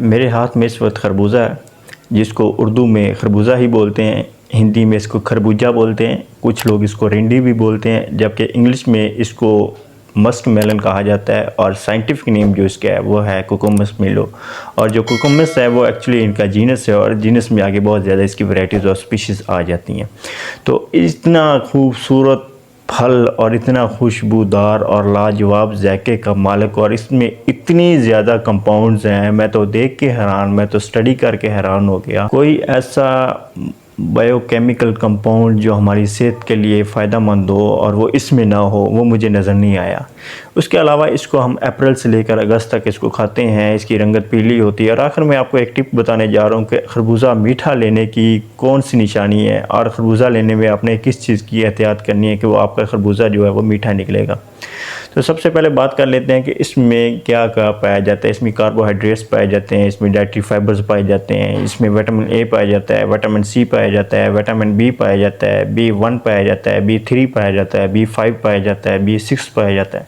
मेरे हाथ में इस वक्त खरबूजा है, जिसको उर्दू में खरबूजा ही बोलते हैं, हिंदी में इसको खरबूजा बोलते हैं, कुछ लोग इसको रिंडी भी बोलते हैं, जबकि इंग्लिश में इसको मस्क मेलन कहा जाता है और साइंटिफिक नेम जो इसका है वो है कुकुमस मिलो। और जो कुकुमस है वो एक्चुअली इनका जीनस है और जीनस में आगे बहुत ज़्यादा इसकी वैरायटीज़ और स्पीशीज़ आ जाती हैं। तो इतना खूबसूरत फल और इतना खुशबूदार और लाजवाब जायके का मालिक, और इसमें इतनी ज़्यादा कंपाउंड्स हैं, मैं तो देख के हैरान, मैं तो स्टडी करके हैरान हो गया। कोई ऐसा बायोकेमिकल कंपाउंड जो हमारी सेहत के लिए फ़ायदा मंद हो और वो इसमें ना हो, वो मुझे नज़र नहीं आया। उसके अलावा इसको हम अप्रैल से लेकर अगस्त तक इसको खाते हैं, इसकी रंगत पीली होती है। और आखिर में आपको एक टिप बताने जा रहा हूँ कि खरबूजा मीठा लेने की कौन सी निशानी है और खरबूजा लेने में आपने किस चीज़ की एहतियात करनी है कि वो आपका खरबूजा जो है वो मीठा निकलेगा। तो सबसे पहले बात कर लेते हैं कि इसमें क्या क्या पाया जाता है। इसमें कार्बोहाइड्रेट्स पाए जाते हैं, इसमें डाइटरी फाइबर्स पाए जाते हैं, इसमें विटामिन ए पाया जाता है, विटामिन सी पाया जाता है, विटामिन बी पाया जाता है, B1 पाया जाता है, B3 पाया जाता है, B5 पाया जाता है, B6 पाया जाता है।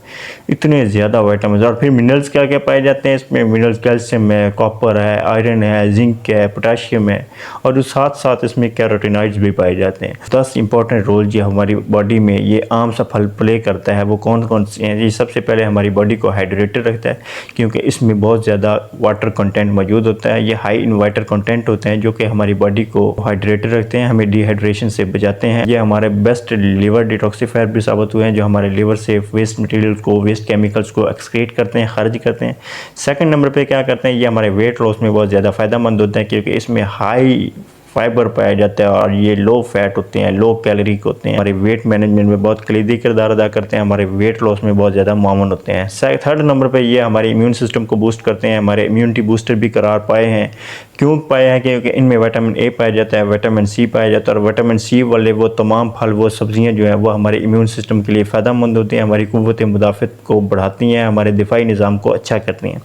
इतने ज़्यादा विटामिन। और फिर मिनरल्स क्या क्या पाए जाते हैं इसमें। मिनरल्स कैल्शियम है, कॉपर है, आयरन है, जिंक है, पोटाशियम है, और साथ साथ इसमें कैरोटीनॉइड्स भी पाए जाते हैं। 10 इंपॉर्टेंट रोल जो हमारी बॉडी में ये आम सा फल प्ले करता है वो कौन कौन से हैं। ये सबसे पहले हमारी बॉडी को हाइड्रेटेड रखता है, क्योंकि इसमें बहुत ज़्यादा वाटर कंटेंट मौजूद होता है। ये हाई इन वाटर कंटेंट होते हैं जो कि हमारी बॉडी को हाइड्रेटेड रखते हैं, हमें डिहाइड्रेशन से बचाते हैं। ये हमारे बेस्ट लीवर डिटॉक्सीफायर भी साबित हुए हैं, जो हमारे लीवर से वेस्ट मटेरियल को, वेस्ट केमिकल्स को एक्सक्रीट करते हैं, खारिज करते हैं। सेकंड नंबर पे क्या करते हैं, ये हमारे वेट लॉस में बहुत ज़्यादा फ़ायदेमंद होते हैं, क्योंकि इसमें हाई फाइबर पाया जाता है और ये लो फैट होते हैं, लो कैलोरी के होते हैं। हमारे वेट मैनेजमेंट में बहुत कलीदी किरदार अदा करते हैं, हमारे वेट लॉस में बहुत ज़्यादा मामून होते हैं। थर्ड नंबर पे ये हमारे इम्यून सिस्टम को बूस्ट करते हैं, हमारे इम्यूनिटी बूस्टर भी करार पाए हैं। क्यों पाए हैं? क्योंकि इनमें विटामिन ए पाया जाता है, विटामिन सी पाया जाता है, और विटामिन सी वाले वो तमाम फल, वो सब्जियां जो हैं वो हमारे इम्यून सिस्टम के लिए फ़ायदेमंद होती हैं, हमारी क़ुव्वत मुदाफ़त को बढ़ाती हैं, हमारे दिफाई निज़ाम को अच्छा करती हैं।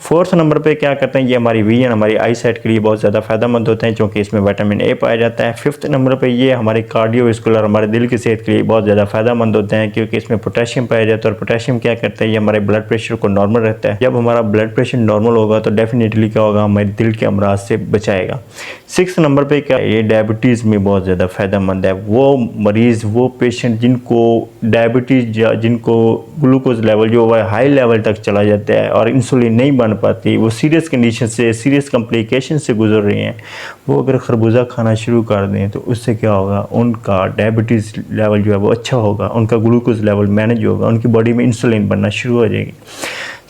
फोर्थ नंबर पे क्या करते हैं, ये हमारी विजन, हमारी आई साइट के लिए बहुत ज़्यादा फ़ायदेमंद होते हैं, क्योंकि इसमें विटामिन ए पाया जाता है। फिफ्थ नंबर पे ये हमारे कार्डियोवास्कुलर, हमारे दिल की सेहत के लिए बहुत ज़्यादा फ़ायदेमंद होते हैं, क्योंकि इसमें पोटेशियम पाया जाता है। और पोटेशियम क्या करता है, ये हमारे ब्लड प्रेशर को नॉर्मल रखता है। जब हमारा ब्लड प्रेशर नॉर्मल होगा तो डेफिनेटली क्या होगा, हमारे दिल के अमराज से बचाएगा। सिक्स नंबर पे क्या, ये डायबिटीज़ में बहुत ज़्यादा फ़ायदेमंद है। वो मरीज़, वो पेशेंट जिनको डायबिटीज़ या जिनको ग्लूकोज लेवल जो है हाई लेवल तक चला जाता है और इंसुलिन नहीं बन पाती, वो सीरियस कंडीशन से, सीरियस कॉम्प्लिकेशन से गुजर रहे हैं, वो अगर खरबूजा खाना शुरू कर दें तो उससे क्या होगा, उनका डायबिटीज़ लेवल जो है वो अच्छा होगा, उनका ग्लूकोज लेवल मैनेज होगा, उनकी बॉडी में इंसुलिन बनना शुरू हो जाएगी।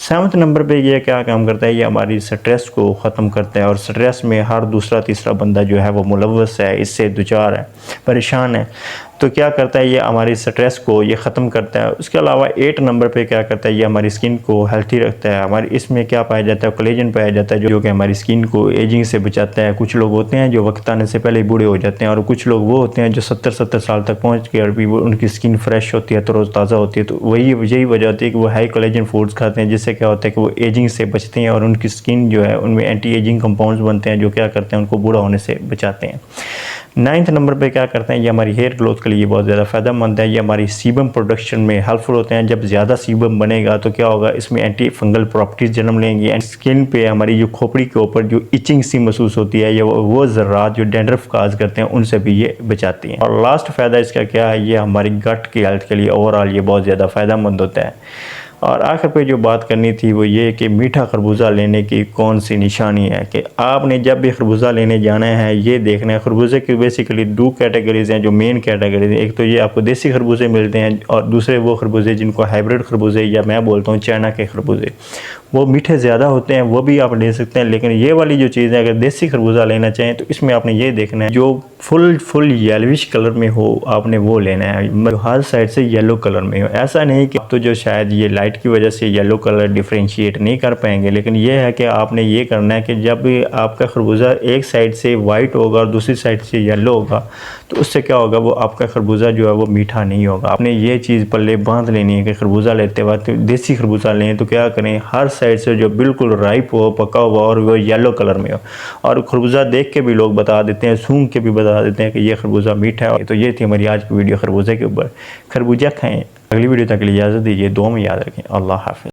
सेवन्थ नंबर पे ये क्या काम करता है, ये हमारी स्ट्रेस को ख़त्म करता है। और स्ट्रेस में हर दूसरा तीसरा बंदा जो है वो मुलव्वस है, इससे दुचार है, परेशान है। तो क्या करता है, ये हमारी स्ट्रेस को ये ख़त्म करता है। उसके अलावा 8 नंबर पे क्या करता है, ये हमारी स्किन को हेल्थी रखता है। हमारी इसमें क्या पाया जाता है, कोलेजन पाया जाता है, जो कि हमारी स्किन को एजिंग से बचाता है। कुछ लोग होते हैं जो वक्त आने से पहले ही बूढ़े हो जाते हैं, और कुछ लोग वो होते हैं जो 70-70 साल तक पहुँच के और भी वो उनकी स्किन फ्रेश होती है, तरोताज़ा होती है। तो यही वजह होती है कि वो हाई कोलेजन फूड्स खाते हैं, जिससे क्या होता है कि वो एजिंग से बचते हैं और उनकी स्किन जो है उनमें एंटी एजिंग कंपाउंड्स बनते हैं, जो क्या करते हैं, उनको बूढ़ा होने से बचाते हैं। 9th नंबर पे क्या करते हैं, ये हमारी हेयर ग्रोथ के लिए बहुत ज़्यादा फ़ायदेमंद है। ये हमारी सीबम प्रोडक्शन में हेल्पफुल होते हैं। जब ज़्यादा सीबम बनेगा तो क्या होगा, इसमें एंटी फंगल प्रॉपर्टीज़ जन्म लेंगी एंड स्किन पे, हमारी जो खोपड़ी के ऊपर जो इचिंग सी महसूस होती है, या वो ज़र्रात जो डैंड्रफ काज करते हैं, उनसे भी ये बचाती हैं। और लास्ट फ़ायदा इसका क्या है, ये हमारी गट की हेल्थ के लिए ओवरऑल ये बहुत ज़्यादा फ़ायदेमंद होता है। और आखिर पे जो बात करनी थी वो ये कि मीठा खरबूजा लेने की कौन सी निशानी है, कि आपने जब भी खरबूजा लेने जाना है ये देखना है। खरबूजे की बेसिकली 2 कैटेगरीज़ हैं जो मेन कैटेगरीज हैं। एक तो ये आपको देसी खरबूजे मिलते हैं, और दूसरे वो खरबूजे जिनको हाइब्रिड खरबूजे या मैं बोलता हूँ चाइना के खरबूजे, वो मीठे ज़्यादा होते हैं, वो भी आप ले सकते हैं। लेकिन ये वाली जो चीज़ है, अगर देसी खरबूजा लेना चाहें तो इसमें आपने ये देखना है जो फुल येलोविश कलर में हो, आपने वो लेना है, हर साइड से येलो कलर में हो। ऐसा नहीं कि आप तो जो शायद ये लाइट की वजह से येलो कलर डिफ्रेंशिएट नहीं कर पाएंगे, लेकिन ये है कि आपने ये करना है कि जब आपका खरबूजा एक साइड से वाइट होगा और दूसरी साइड से येलो होगा, तो उससे क्या होगा, वो आपका खरबूजा जो है वो मीठा नहीं होगा। आपने ये चीज़ पल्ले बांध लेनी है कि खरबूजा लेते वक्त देसी खरबूजा लें तो क्या करें, हर साइड से जो बिल्कुल राइप हो, पका हुआ, और वो येलो कलर में हो। और खरबूजा देख के भी लोग बता देते हैं, सूंघ के भी बता देते हैं कि ये खरबूजा मीठा है। तो ये थी हमारी आज की वीडियो खरबूजे के ऊपर। खरबूजा खाएं। अगली वीडियो तक के लिए इजाज़त दीजिए, दुआ में याद रखें। अल्लाह हाफ़िज़।